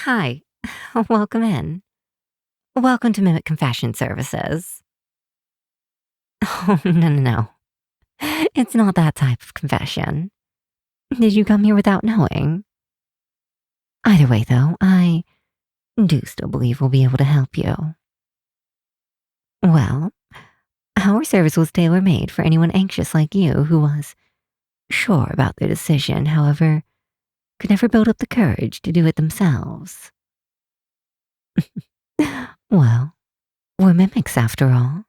Hi, welcome in. Welcome to Mimic Confession Services. Oh, no. It's not that type of confession. Did you come here without knowing? Either way, though, I do still believe we'll be able to help you. Well, our service was tailor made for anyone anxious like you who was sure about their decision, however, could never build up the courage to do it themselves. Well, we're mimics after all.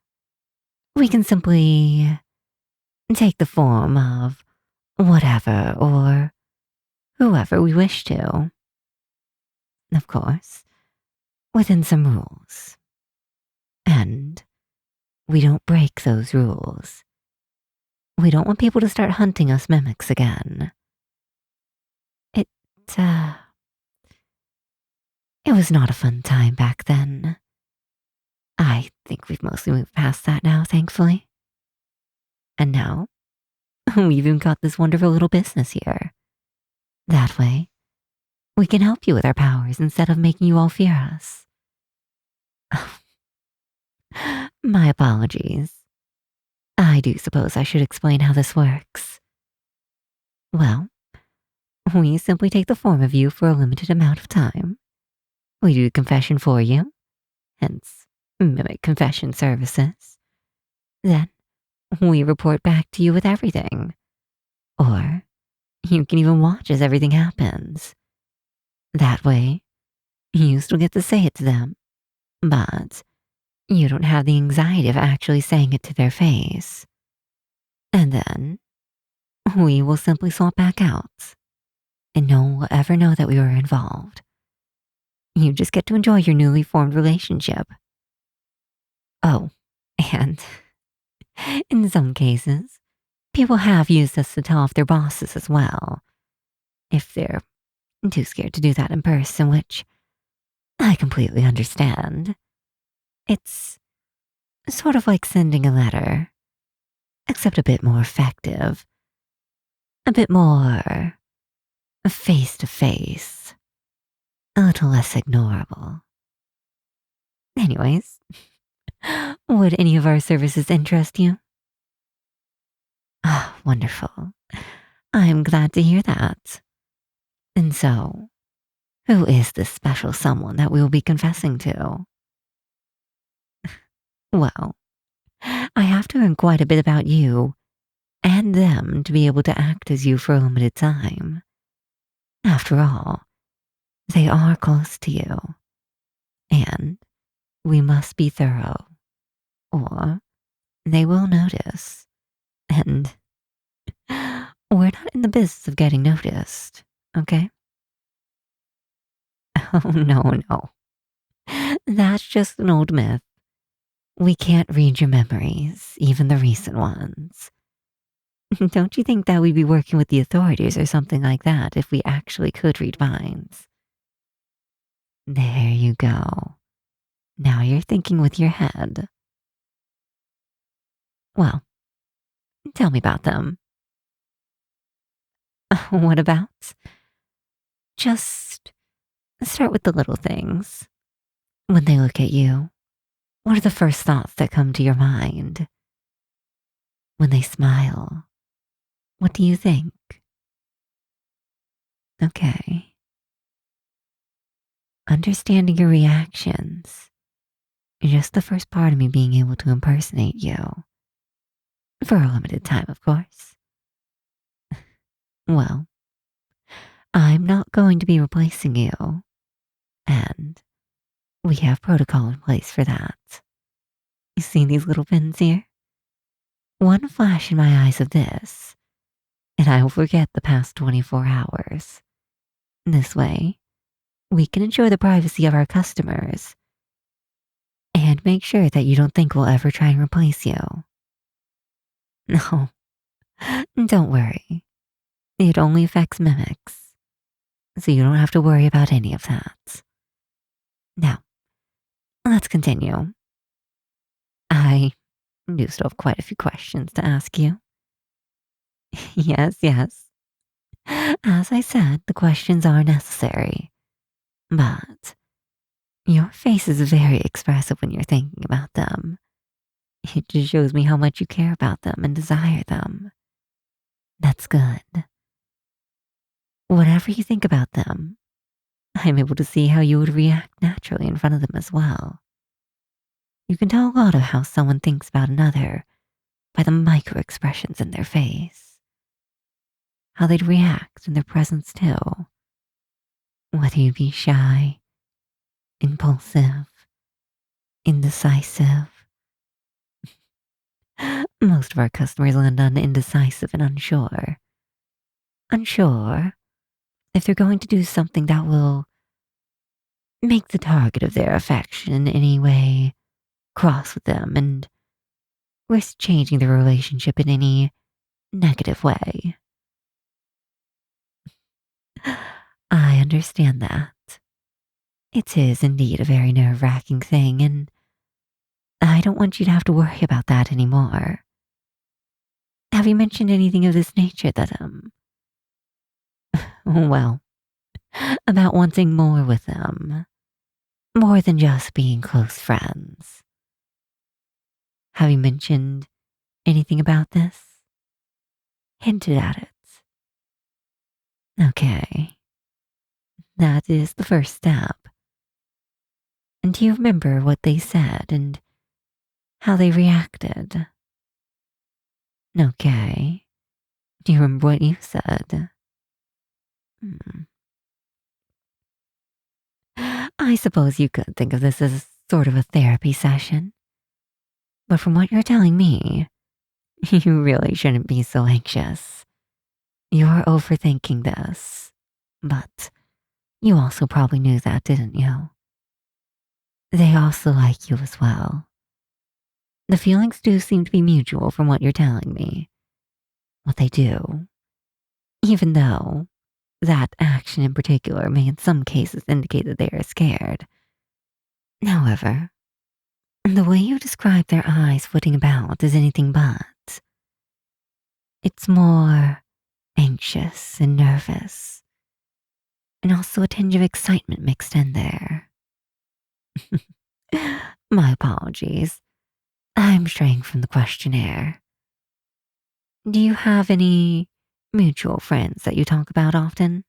We can simply take the form of whatever or whoever we wish to. Of course, within some rules. And we don't break those rules. We don't want people to start hunting us mimics again. It, uh, it was not a fun time back then. I think we've mostly moved past that now, thankfully. And now, we've even got this wonderful little business here. That way, we can help you with our powers instead of making you all fear us. My apologies. I do suppose I should explain how this works. Well, we simply take the form of you for a limited amount of time. We do the confession for you, hence mimic confession services. Then we report back to you with everything. Or you can even watch as everything happens. That way, you still get to say it to them, but you don't have the anxiety of actually saying it to their face. And then we will simply swap back out, and no one will ever know that we were involved. You just get to enjoy your newly formed relationship. Oh, and in some cases, people have used us to tell off their bosses as well, if they're too scared to do that in person, which I completely understand. It's sort of like sending a letter, except a bit more effective, a bit more face to face, a little less ignorable. Anyways, would any of our services interest you? Ah, wonderful. I'm glad to hear that. And so, who is this special someone that we will be confessing to? Well, I have to learn quite a bit about you and them to be able to act as you for a limited time. After all, they are close to you, and we must be thorough, or they will notice. And we're not in the business of getting noticed, okay? Oh, no. That's just an old myth. We can't read your memories, even the recent ones. Don't you think that we'd be working with the authorities or something like that if we actually could read minds? There you go. Now you're thinking with your head. Well, tell me about them. What about? Just start with the little things. When they look at you, what are the first thoughts that come to your mind? When they smile, what do you think? Okay. Understanding your reactions. Just the first part of me being able to impersonate you. For a limited time, of course. Well, I'm not going to be replacing you. And we have protocol in place for that. You see these little pins here? One flash in my eyes of this, and I will forget the past 24 hours. This way, we can enjoy the privacy of our customers and make sure that you don't think we'll ever try and replace you. No, don't worry. It only affects mimics, so you don't have to worry about any of that. Now, let's continue. I do still have quite a few questions to ask you. Yes. As I said, the questions are necessary. But your face is very expressive when you're thinking about them. It just shows me how much you care about them and desire them. That's good. Whenever you think about them, I'm able to see how you would react naturally in front of them as well. You can tell a lot of how someone thinks about another by the micro expressions in their face, how they'd react in their presence too. Whether you be shy, impulsive, indecisive. Most of our customers land on indecisive and unsure. Unsure if they're going to do something that will make the target of their affection in any way cross with them and risk changing the relationship in any negative way. I understand that. It is indeed a very nerve wracking thing, and I don't want you to have to worry about that anymore. Have you mentioned anything of this nature well, about wanting more with them? More than just being close friends? Have you mentioned anything about this? Hinted at it? Okay, that is the first step. And do you remember what they said and how they reacted? Okay. Do you remember what you said? Hmm. I suppose you could think of this as sort of a therapy session. But from what you're telling me, you really shouldn't be so anxious. You're overthinking this. But you also probably knew that, didn't you? They also like you as well. The feelings do seem to be mutual from what you're telling me. What they do. Even though that action in particular may in some cases indicate that they are scared. However, the way you describe their eyes flitting about is anything but. It's more anxious and nervous, and also a tinge of excitement mixed in there. My apologies. I'm straying from the questionnaire. Do you have any mutual friends that you talk about often?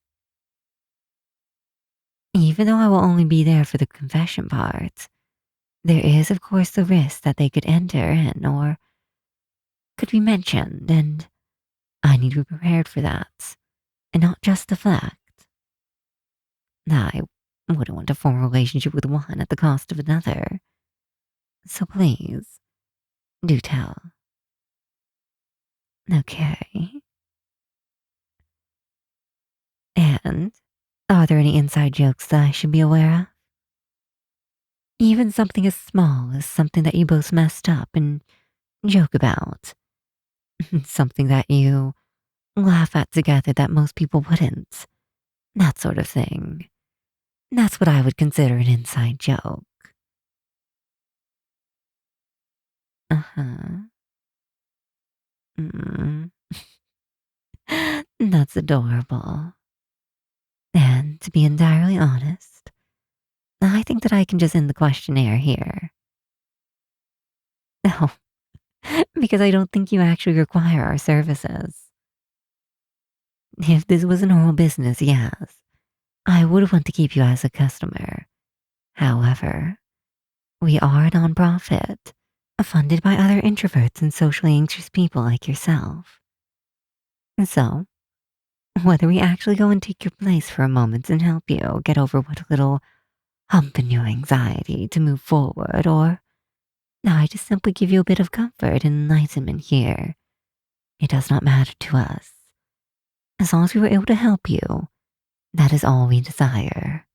Even though I will only be there for the confession part, there is, of course, the risk that they could enter in or could be mentioned, and I need to be prepared for that, and not just deflect. I wouldn't want to form a relationship with one at the cost of another. So please, do tell. Okay. And are there any inside jokes that I should be aware of? Even something as small as something that you both messed up and joke about. Something that you laugh at together that most people wouldn't. That sort of thing. That's what I would consider an inside joke. Uh huh. Mm. That's adorable. And to be entirely honest, I think that I can just end the questionnaire here. No, because I don't think you actually require our services. If this was a normal business, yes, I would want to keep you as a customer. However, we are a nonprofit, funded by other introverts and socially anxious people like yourself. And so, whether we actually go and take your place for a moment and help you get over what little hump in your anxiety to move forward, or I just simply give you a bit of comfort and enlightenment here, it does not matter to us. As long as we were able to help you, that is all we desire.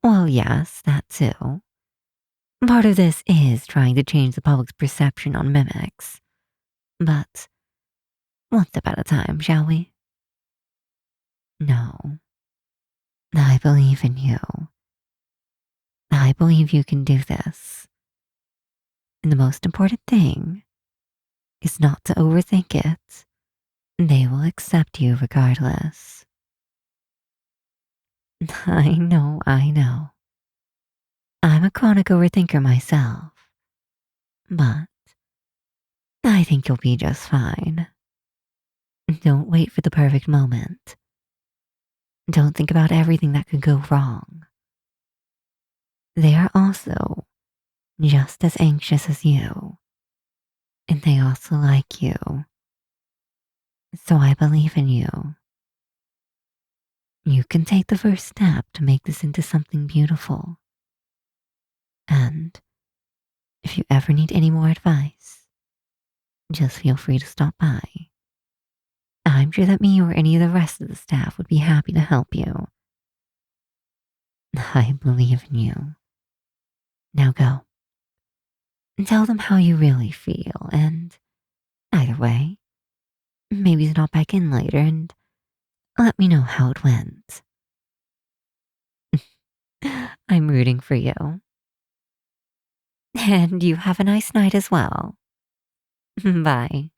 Well, yes, that too. Part of this is trying to change the public's perception on mimics. But one step at a time, shall we? No. I believe in you. I believe you can do this. And the most important thing is not to overthink it. They will accept you regardless. I know, I know. I'm a chronic overthinker myself, but I think you'll be just fine. Don't wait for the perfect moment. Don't think about everything that could go wrong. They are also just as anxious as you, and they also like you. So I believe in you. You can take the first step to make this into something beautiful. And if you ever need any more advice, just feel free to stop by. I'm sure that me or any of the rest of the staff would be happy to help you. I believe in you. Now go and tell them how you really feel, and either way, maybe stop back in later and let me know how it went. I'm rooting for you. And you have a nice night as well. Bye.